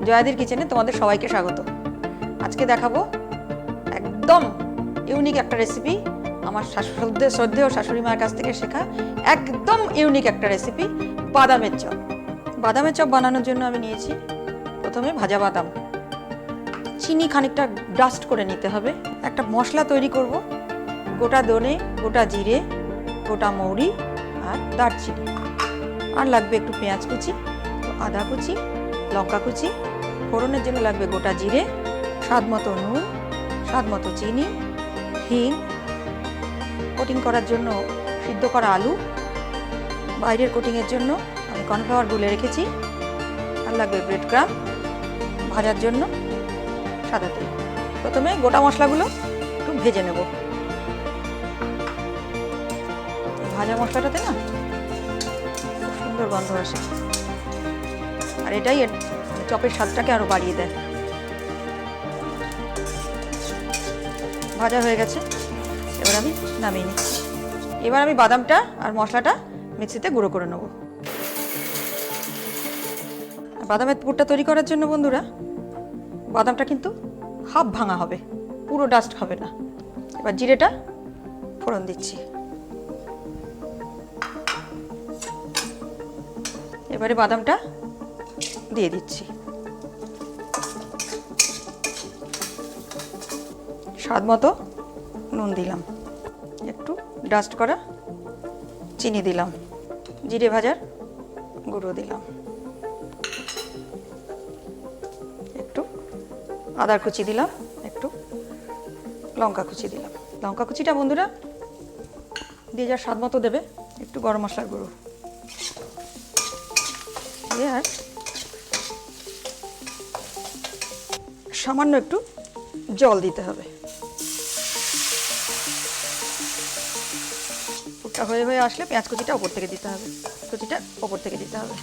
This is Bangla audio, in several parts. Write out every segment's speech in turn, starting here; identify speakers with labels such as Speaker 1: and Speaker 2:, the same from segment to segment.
Speaker 1: জয়াদির কিচেনে তোমাদের সবাইকে স্বাগত। আজকে দেখাবো একদম ইউনিক একটা রেসিপি, আমার শ্রদ্ধেয় শাশুড়ি মায়ের কাছ থেকে শেখা একদম ইউনিক একটা রেসিপি, বাদামের চপ। বাদামের চপ বানানোর জন্য আমি নিয়েছি প্রথমে ভাজা বাদাম, চিনি খানিকটা ডাস্ট করে নিতে হবে। একটা মশলা তৈরি করব, গোটা ধনে, গোটা জিরে, গোটা মৌরি আর দারচিনি, আর লাগবে একটু পেঁয়াজ কুচি, আদা কুচি, লঙ্কা কুচি, ফোড়নের জন্য লাগবে গোটা জিরে, স্বাদ মতো নুন, স্বাদ মতো চিনি, হিং, কোটিং করার জন্য সিদ্ধ করা আলু, বাইরের কোটিংয়ের জন্য আমি কর্নফ্লাওয়ার গুলে রেখেছি, আর লাগবে ব্রেড ক্রাম্ব, ভাজার জন্য সাদা তেল। প্রথমে গোটা মশলাগুলো একটু ভেজে নেব। ভাজা মশলাটাতে না খুব সুন্দর গন্ধ আসে, আর এটাই চপের স্বাদটাকে আরো বাড়িয়ে দেয়। ভাজা হয়ে গেছে, এবার আমি নামিয়ে নিচ্ছি। এবার আমি বাদামটা আর মশলাটা মিক্সিতে গুঁড়ো করে নেব। বাদামের পুরটা তৈরি করার জন্য বন্ধুরা, বাদামটা কিন্তু হাফ ভাঙা হবে, পুরো ডাস্ট হবে না। এবার জিরেটা ফোড়ন দিচ্ছি। এবারে বাদামটা দিয়ে দিচ্ছি, স্বাদ মতো নুন দিলাম, একটু ডাস্ট করা চিনি দিলাম, জিরে ভাজার গুঁড়ো দিলাম, একটু আদার কুচি দিলাম, একটু লঙ্কা কুচি দিলাম। লঙ্কা কুচিটা বন্ধুরা দিয়ে যার স্বাদ মতো দেবে, একটু গরম মশলার গুঁড়ো দিয়ে, আর সামান্য একটু জল দিতে হবে। পুরটা হয়ে হয়ে আসলে পেঁয়াজ কুচিটা ওপর থেকে দিতে হবে, কুচিটা ওপর থেকে দিতে হবে।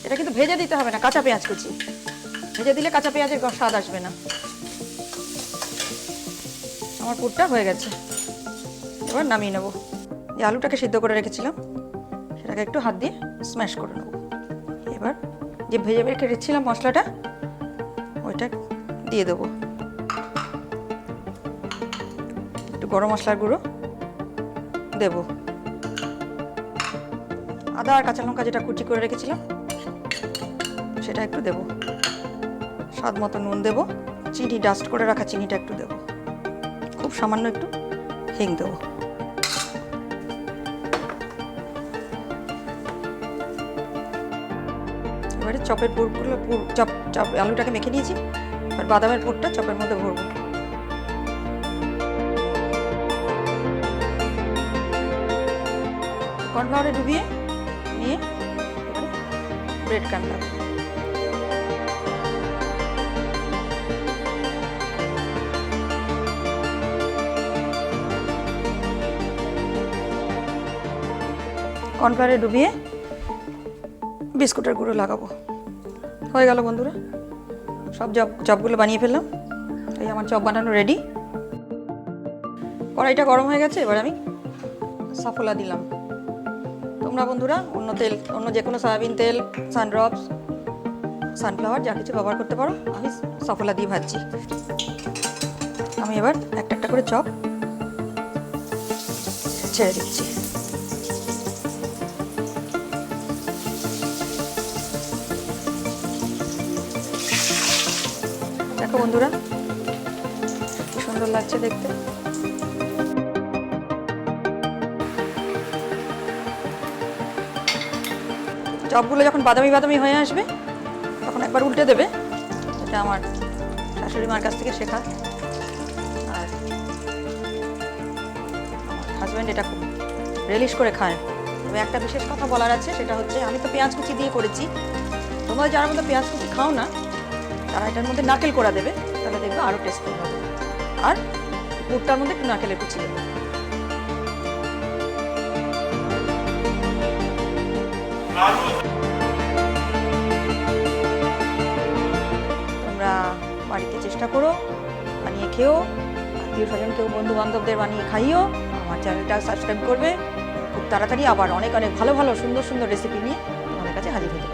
Speaker 1: এটা কিন্তু ভেজে দিতে হবে না, কাঁচা পেঁয়াজ কুচি। ভেজে দিলে কাঁচা পেঁয়াজের স্বাদ আসবে না। আমার পুরটা হয়ে গেছে, এবার নামিয়ে নেব। যে আলুটাকে সিদ্ধ করে রেখেছিলাম সেটাকে একটু হাত দিয়ে স্ম্যাশ করে নেব। এবার যে ভেজে রেখে রেখেছিলাম মশলাটা, ওইটা দিয়ে দেবো। একটু গরম মশলার গুঁড়ো দেব, আদা আর কাঁচা লঙ্কা যেটা কুচি করে রেখেছিলাম সেটা একটু দেব, স্বাদ মতো নুন দেব, চিনি ডাস্ট করে রাখা চিনিটা একটু দেব, খুব সামান্য একটু হিং দেব। এবারে চপের পুরগুলো চপ আলুটাকে মেখে নিয়েছি, আর বাদামের পুরটা চপের মধ্যে ভরবো। কর্নফ্লাওয়ারে ডুবিয়ে নিয়ে এবারে ব্রেড ক্রাম্ব লাগবে। কর্নফ্লাওয়ারে ডুবিয়ে বিস্কুটের গুঁড়ো লাগাবো। হয়ে গেল বন্ধুরা, সব চপগুলো বানিয়ে ফেললাম। এই আমার চপ বানানো রেডি। কড়াইটা গরম হয়ে গেছে, এবার আমি সাফোলা দিলাম। তোমরা বন্ধুরা অন্য যে কোনো সয়াবিন তেল, সানড্রপস, সানফ্লাওয়ার যা কিছু ব্যবহার করতে পারো। আমি সাফোলা দিয়ে ভাজছি। আমি এবার একটা একটা করে চপ ছেড়ে দিচ্ছি। দেখো বন্ধুরা কি সুন্দর লাগছে দেখতে। চপগুলো যখন বাদামি বাদামি হয়ে আসবে তখন একবার উল্টে দেবে। এটা আমার শাশুড়ি মার কাছ থেকে শেখা, আর আমার হাজব্যান্ড এটা খুব রিলিশ করে খায়। তবে একটা বিশেষ কথা বলার আছে, সেটা হচ্ছে আমি তো পেঁয়াজ কুচি দিয়ে করেছি। তোমরা যারা মধ্যে পেঁয়াজ কুচি খাও না তারা এটার মধ্যে নারকেল কোড়া দেবে, তাহলে দেখবে আরও টেস্টফুল হবে। আর পুরটার মধ্যে একটু নারকেলের কুচি দেবে। তোমরা বাড়িতে চেষ্টা করো, বানিয়ে খেও, আত্মীয় স্বজনকেও, বন্ধু বান্ধবদের বানিয়ে খাইও। আমার চ্যানেলটা সাবস্ক্রাইব করবে। খুব তাড়াতাড়ি আবার অনেক অনেক ভালো ভালো সুন্দর সুন্দর রেসিপি নিয়ে তোমাদের কাছে হাজির হতে